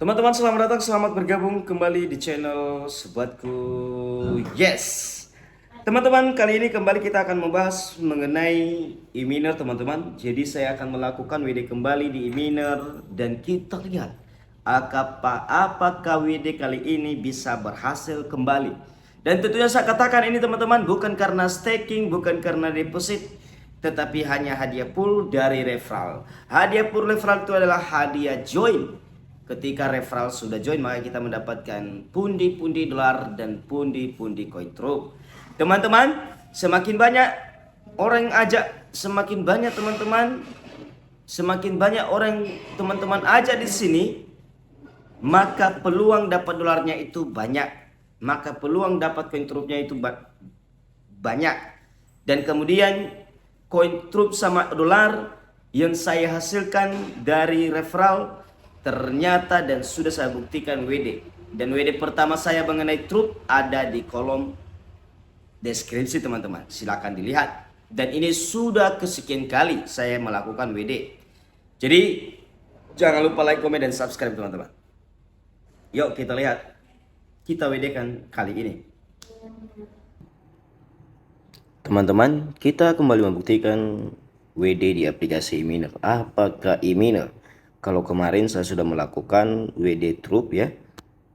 Teman-teman selamat datang, selamat bergabung kembali di channel Sobatku. Yes. Teman-teman, kali ini kembali kita akan membahas mengenai e-miner teman-teman. Jadi saya akan melakukan WD kembali di e-miner dan kita lihat apakah WD kali ini bisa berhasil kembali. Dan tentunya saya katakan ini teman-teman bukan karena staking, bukan karena deposit, tetapi hanya hadiah pool dari referral. Hadiah pool referral itu adalah hadiah join. Ketika referral sudah join, maka kita mendapatkan pundi-pundi dolar dan pundi-pundi koin truk. Teman-teman, semakin banyak orang ajak, semakin banyak teman-teman, semakin banyak orang teman-teman ajak di sini, maka peluang dapat dolarnya itu banyak, maka peluang dapat koin truknya itu banyak. Dan kemudian koin truk sama dolar yang saya hasilkan dari referral ternyata dan sudah saya buktikan WD. Dan WD pertama saya mengenai truk ada di kolom deskripsi teman-teman, silahkan dilihat. Dan ini sudah kesekian kali saya melakukan WD. Jadi jangan lupa like, komen, dan subscribe teman-teman. Yuk kita lihat, kita WD kan kali ini. Teman-teman, kita kembali membuktikan WD di aplikasi e-miner. Apakah e-miner? Kalau kemarin saya sudah melakukan WD troop ya.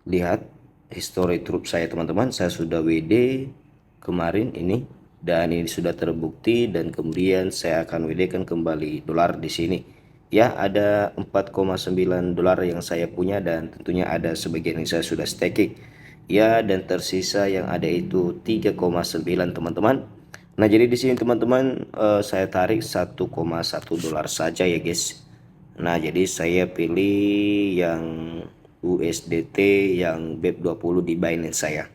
Lihat history troop saya teman-teman, saya sudah WD kemarin ini dan ini sudah terbukti, dan kemudian saya akan WD kan kembali dolar di sini. Ya, ada 4,9 dolar yang saya punya dan tentunya ada sebagian yang saya sudah staking. Ya, dan tersisa yang ada itu 3,9 teman-teman. Nah, jadi di sini teman-teman saya tarik 1,1 dolar saja ya guys. Nah, jadi saya pilih yang USDT yang BEP20 di Binance saya.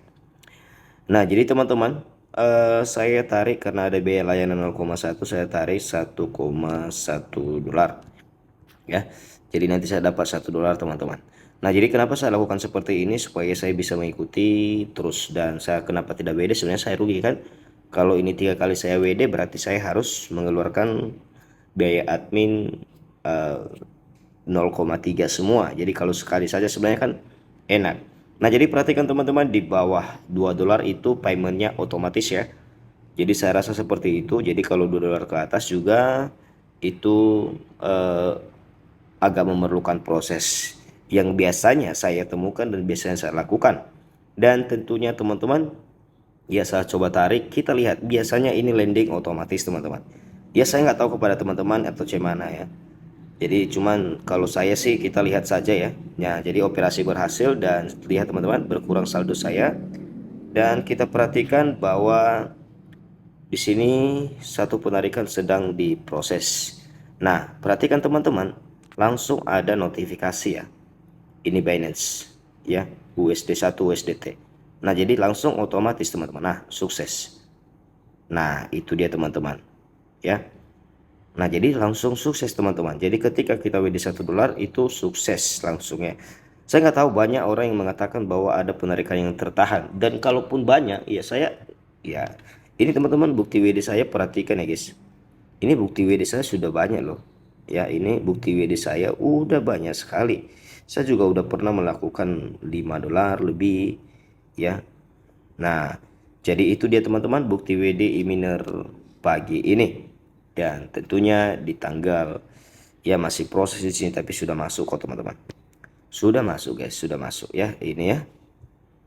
Nah, jadi teman-teman saya tarik karena ada biaya layanan 0,1, saya tarik 1,1 dolar ya. Jadi nanti saya dapat 1 dolar teman-teman. Nah, jadi kenapa saya lakukan seperti ini supaya saya bisa mengikuti terus, dan saya kenapa tidak WD, sebenarnya saya rugi kan. Kalau ini 3 kali saya WD berarti saya harus mengeluarkan biaya admin 0,3 semua. Jadi kalau sekali saja sebenarnya kan enak. Nah, jadi perhatikan teman-teman, di bawah 2 dolar itu paymentnya otomatis ya. Jadi saya rasa seperti itu. Jadi kalau 2 dolar ke atas juga itu agak memerlukan proses yang biasanya saya temukan dan biasanya saya lakukan. Dan tentunya teman-teman, ya saya coba tarik, kita lihat biasanya ini landing otomatis teman-teman. Ya saya nggak tahu kepada teman-teman atau gimana ya. Jadi cuman kalau saya sih kita lihat saja ya. Ya, jadi operasi berhasil dan lihat teman-teman berkurang saldo saya. Dan kita perhatikan bahwa di sini satu penarikan sedang diproses. Nah, perhatikan teman-teman, langsung ada notifikasi ya. Ini Binance ya, USD1 USDT. Nah, jadi langsung otomatis teman-teman. Nah, sukses. Nah, itu dia teman-teman ya. Nah, jadi langsung sukses teman-teman. Jadi ketika kita WD 1 dolar itu sukses langsung ya. Saya nggak tahu, banyak orang yang mengatakan bahwa ada penarikan yang tertahan. Dan kalaupun banyak, ya saya ya ini teman-teman bukti WD saya, perhatikan ya guys. Ini bukti WD saya sudah banyak loh. Ya, ini bukti WD saya udah banyak sekali. Saya juga udah pernah melakukan 5 dolar lebih ya. Nah, jadi itu dia teman-teman bukti WD e-miner pagi ini. Dan tentunya di tanggal, ya masih proses di sini tapi sudah masuk kok teman-teman. Sudah masuk guys, sudah masuk ya ini ya.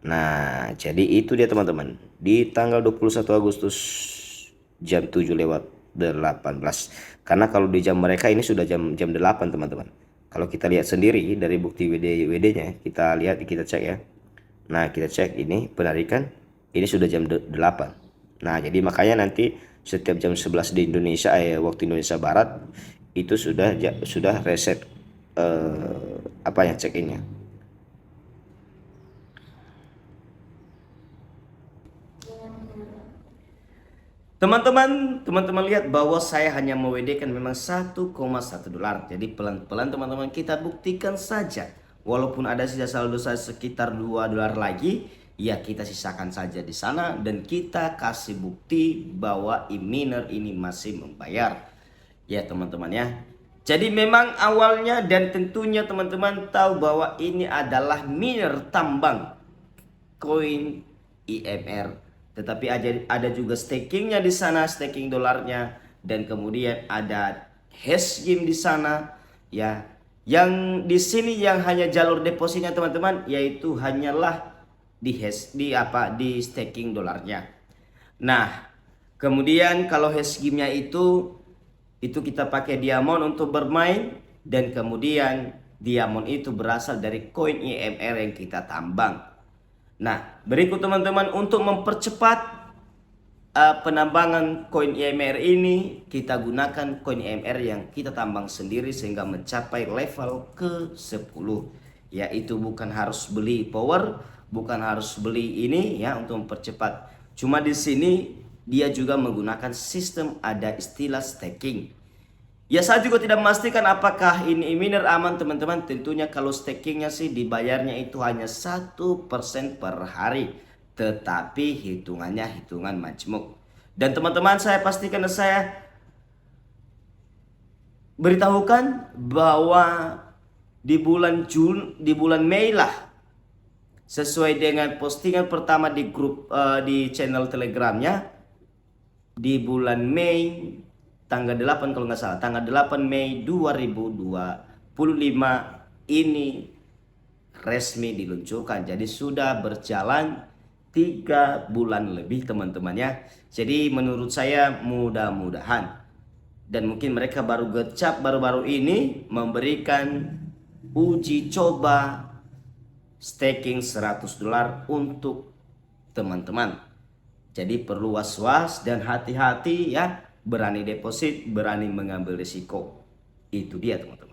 Nah, jadi itu dia teman-teman. Di tanggal 21 Agustus jam 7 lewat 18. Karena kalau di jam mereka ini sudah jam 8 teman-teman. Kalau kita lihat sendiri dari bukti WD-nya, kita lihat, kita cek ya. Nah, kita cek ini penarikan, ini sudah jam 8. Nah, jadi makanya nanti setiap jam 11 di Indonesia, waktu Indonesia Barat itu sudah reset apa ya, check-innya. Teman-teman lihat bahwa saya hanya mewedekan memang 1,1 dolar. Jadi pelan-pelan teman-teman kita buktikan saja. Walaupun ada sisa saldo saya sekitar 2 dolar lagi, ya kita sisakan saja di sana dan kita kasih bukti bahwa e-miner ini masih membayar. Ya teman-teman ya. Jadi memang awalnya dan tentunya teman-teman tahu bahwa ini adalah miner tambang koin IMR. Tetapi ada juga stakingnya di sana, staking dolarnya, dan kemudian ada hash game di sana ya. Yang di sini yang hanya jalur depositnya teman-teman yaitu hanyalah di staking dolarnya. Nah, kemudian kalau hash game-nya itu kita pakai diamond untuk bermain, dan kemudian diamond itu berasal dari koin IMR yang kita tambang. Nah, berikut teman-teman untuk mempercepat penambangan koin IMR ini, kita gunakan koin IMR yang kita tambang sendiri sehingga mencapai level ke-10. Yaitu bukan harus beli power, bukan harus beli ini ya untuk mempercepat. Cuma di sini dia juga menggunakan sistem ada istilah staking. Ya, saya juga tidak memastikan apakah ini miner aman teman-teman. Tentunya kalau stakingnya sih dibayarnya itu hanya 1% per hari, tetapi hitungannya hitungan majmuk. Dan teman-teman saya pastikan dan saya beritahukan bahwa di bulan Mei lah, sesuai dengan postingan pertama di grup di channel Telegramnya, di bulan Mei tanggal 8 kalau nggak salah, tanggal 8 Mei 2025 ini resmi diluncurkan. Jadi sudah berjalan 3 bulan lebih teman-teman ya. Jadi menurut saya mudah-mudahan, dan mungkin mereka baru gecap baru-baru ini memberikan uji coba staking 100 dolar untuk teman-teman. Jadi perlu was-was dan hati-hati ya. Berani deposit, berani mengambil risiko. Itu dia teman-teman.